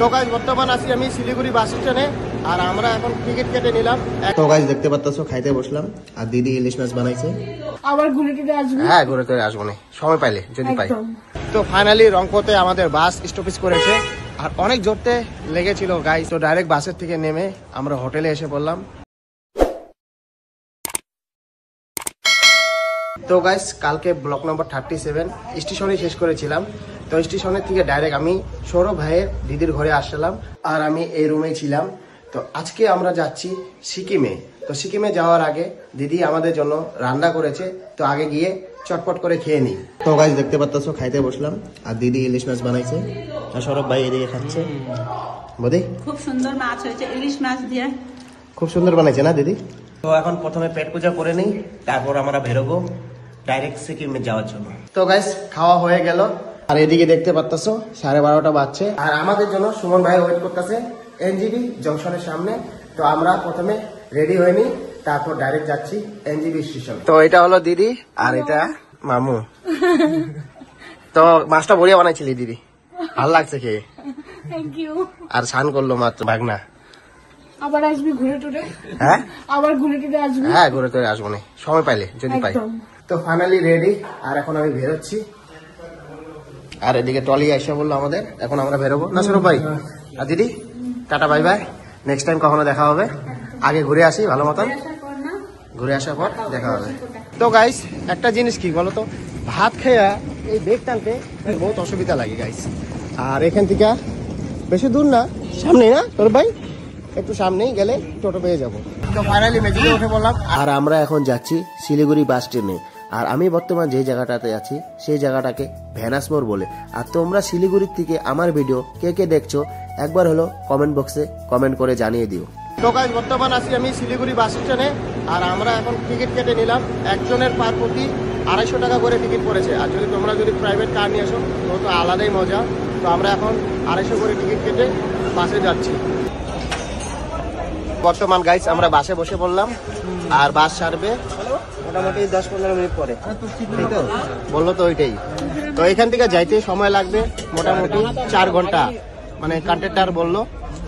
তো গাইস বর্তমান আছি আমি শিলিগুড়ি বাস স্ট্যান্ডে আর আমরা এখন টিকিট কেটে নিলাম। তো গাইস দেখতে পাচ্ছো খাইতে বসলাম আর দিদি ইলিশ মাছ বানাইছে। আবার ঘুরে টুরে আসবো? হ্যাঁ ঘুরে টুরে আসবো না, সময় পাইলে যদি পাই। তো ফাইনালি রংপুরে আমাদের বাস স্টপেজ করেছে আর অনেক জোরতে লেগেছিল গাইস। তো ডাইরেক্ট বাসের থেকে নেমে আমরা হোটেলে এসে পড়লাম। তো গাইস কালকে ব্লক নম্বর 37 স্টেশনে শেষ করেছিলাম। তো স্টেশনের থেকে ডাইরেক্ট আমি সৌরভ ভাইয়ের দিদির ঘরে আসলাম আর আমি এই রুমেই ছিলাম। তো আজকে আমরা যাচ্ছি সিকিমে। তো সিকিমে যাওয়ার আগে দিদি আমাদের জন্য রান্না করেছে, তো আগে গিয়ে চটপট করে খেয়ে নিই। তো গাইস দেখতে পাচ্ছো খাইতে বসলাম আর দিদি ইলিশ মাছ বানাইছে আর সৌরভ ভাই এদিকে খাচ্ছে। বদি খুব সুন্দর মাছ হয়েছে, ইলিশ মাছ দিয়ে খুব সুন্দর বানাইছে না দিদি? তো এখন প্রথমে পেট পূজা করে নিই, তারপর আমরা বেরোবো ডাইরেক্ট সিকিমে যাওয়ার জন্য। তো গাইস খাওয়া হয়ে গেল আর এদিকে দেখতে পাচ্ছো 12:30 বাজছে আর আমাদের জন্য সুমন ভাই ওয়েট করতেছে এনজিবি জংশনের সামনে। তো আমরা প্রথমে রেডি হয়ে নিই, তারপর ডাইরেক্ট যাচ্ছি এনজিবি স্টেশন। তো এটা হলো দিদি আর এটা মামু। তো মাছটা বড়িয়া বানাইছিলি দিদি, ভালো লাগছে খেয়ে। Thank you. আর স্নান করলো মাত্র ভাগনা। আবার আসবি ঘুরে টুরে? হ্যাঁ আবার ঘুরে টুরে আসবি? হ্যাঁ ঘুরে টুরে আসবো না, সময় পাইলে যদি পাই। তো ফাইনালি রেডি আর এখন আমি বেরোচ্ছি। আর এদিকে টলি এসে বললো আমাদের এখন আমরা বেরোবো না সৌরভ ভাই? আর দিদি tata bye bye, next time কখনো দেখা হবে। আগে ঘুরে আসি ভালো মতন, ঘুরে আসার পর দেখা হবে। তো গাইস একটা জিনিস কি বলতো, ভাত খেয়া এই বেগ টানতে বহুত অসুবিধা লাগে গাইস। আর এখান থেকে বেশি দূর না, সামনেই না সৌরভ ভাই? একটু সামনেই গেলে টোটো পেয়ে যাবো। তো ফাইনালি মেজিকে উঠে পড়লাম আর আমরা এখন যাচ্ছি শিলিগুড়ি বাস স্ট্যান্ডে। আর আমি বর্তমান যে জায়গাটাতে আছি সেই জায়গাটাকে ভ্যানাস মোড় বলে। আর তোমরা শিলিগুড়ির থেকে আমার ভিডিও কে কে দেখছো একবার হলো কমেন্ট বক্সে কমেন্ট করে জানিয়ে দিও। তো গাইস বর্তমান আছি আমি শিলিগুড়ি বাস স্ট্যান্ডে আর আমরা এখন টিকিট কেটে নিলাম। একজনের পার প্রতি 250 টাকা করে টিকিট পড়েছে। আর যদি তোমরা প্রাইভেট কার নিয়ে আসো তো আলাদাই মজা। তো আমরা এখন 250 করে টিকিট কেটে বাসে যাচ্ছি। বর্তমান গাইস আমরা বাসে বসে পড়লাম আর বাস ছাড়বে মোটামুটি 10-15 মিনিট পরে, বললো তো ওইটাই। তো এখান থেকে যাইতে সময় লাগবে মোটামুটি 4 ঘন্টা, মানে কন্ট্রাক্টর বললো।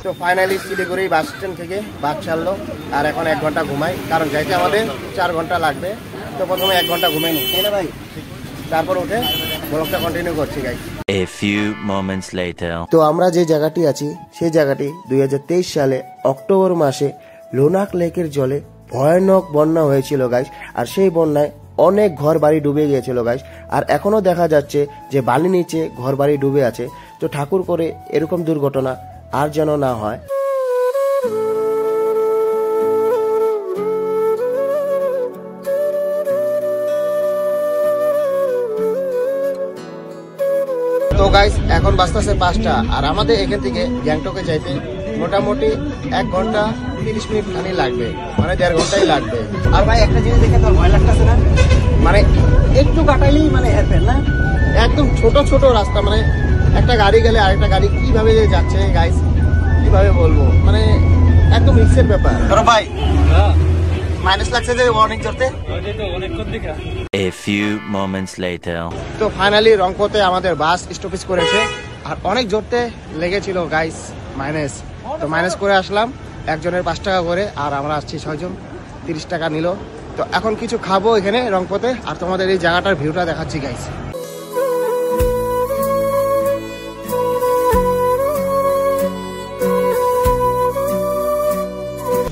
তো ফাইনালি শিলিগুড়ি বাস স্ট্যান্ড থেকে বাস ছাড়লো আর এখন 1 ঘন্টা ঘুমাই, কারণ যাইতে আমাদের 4 ঘন্টা লাগবে। তো প্রথমে 1 ঘন্টা ঘুমাই নি, তাই না ভাই? তারপর উঠে ব্লগটা কন্টিনিউ করছি guys. A few moments later. তো আমরা যে জায়গাটি আছি সেই জায়গাটি 2023 সালে অক্টোবর মাসে লোনাক লেকের জলে ভয়ানক বন্যা হয়েছিল গাইস। আর সেই বন্যায় অনেক ঘর বাড়ি ডুবে গিয়েছিল গাইস। আর এখনো দেখা যাচ্ছে যে বালির নিচে ঘর বাড়ি ডুবে আছে। তো ঠাকুর করে এরকম দুর্ঘটনা আর যেন না হয়। তো গাইস এখন বাজতেছে 5টা আর আমাদের এখান থেকে গ্যাংটকে যাইতে মোটামুটি 1 ঘন্টা 30 মিনিট খানি লাগবে, মানে 1.5 ঘন্টাই লাগবে। আর ভাই একটা জিনিস দেখে তোর ভয় লাগতেছে না? মানে একটু কাটাইলেই মানে হেরফের না, একদম ছোট ছোট রাস্তা, মানে একটা গাড়ি গেলে আরেকটা গাড়ি কিভাবে যাচ্ছে গাইস, কিভাবে বলবো, মানে একদম রিস্কের ব্যাপার। তোর ভাই মাইনাস লাগছে যে অনেক জোরতে। A few moments later. তো ফাইনালি রংপুরে আমাদের বাস স্টপেজ করেছে আর অনেক জোরতে লেগেছিল গাইস মাইনাস। তো মাইনাস করে আসলাম, একজনের 5 টাকা করে আর আমরা আসছি 6 জন, 30 টাকা নিল। তো এখন কিছু খাবো এখানে রংপুরে আর তোমাদের এই জায়গাটার ভিউটা দেখাচ্ছি গাইস।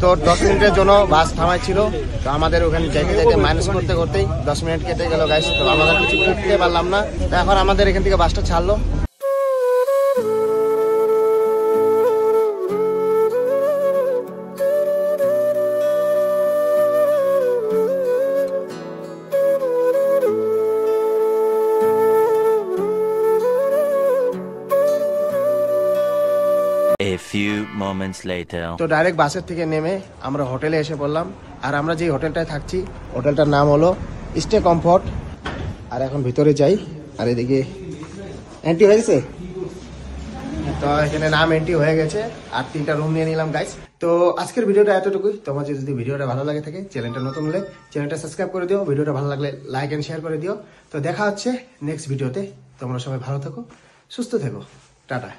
তো 10 মিনিটের জন্য বাস থামাইছিল। তো আমাদের ওখানে যাইতে যাইতে মাইনাস করতে করতেই 10 মিনিট কেটে গেল গাইস। তো আমাদের কিছু করতে পারলাম না। তো এখন আমাদের এখান থেকে বাসটা ছাড়লো। A few moments later. তো ডাইরেক্ট বাসের থেকে নেমে আমরা হোটেলে এসে পড়লাম। আর আমরা যে হোটেলটায় থাকছি হোটেলটার নাম হলো স্টে কমফোর্ট। আর এখন ভিতরে যাই। আর এদিকে এন্ট্রি হয়ে গেছে, তো এখানে নাম এন্ট্রি হয়ে গেছে আর 3টা রুম নিয়ে নিলাম গাইস। তো আজকের ভিডিওটা এতটুকুই। তোমার যদি ভিডিওটা ভালো লাগে থাকে চ্যানেলটা নতুন হলে চ্যানেলটা সাবস্ক্রাইব করে দিও, ভিডিওটা ভালো লাগলে লাইক এন্ড শেয়ার করে দিও। তো দেখা হচ্ছে নেক্সট ভিডিওতে। তোমরা সবাই ভালো থেকো, সুস্থ থেকো, টাটা।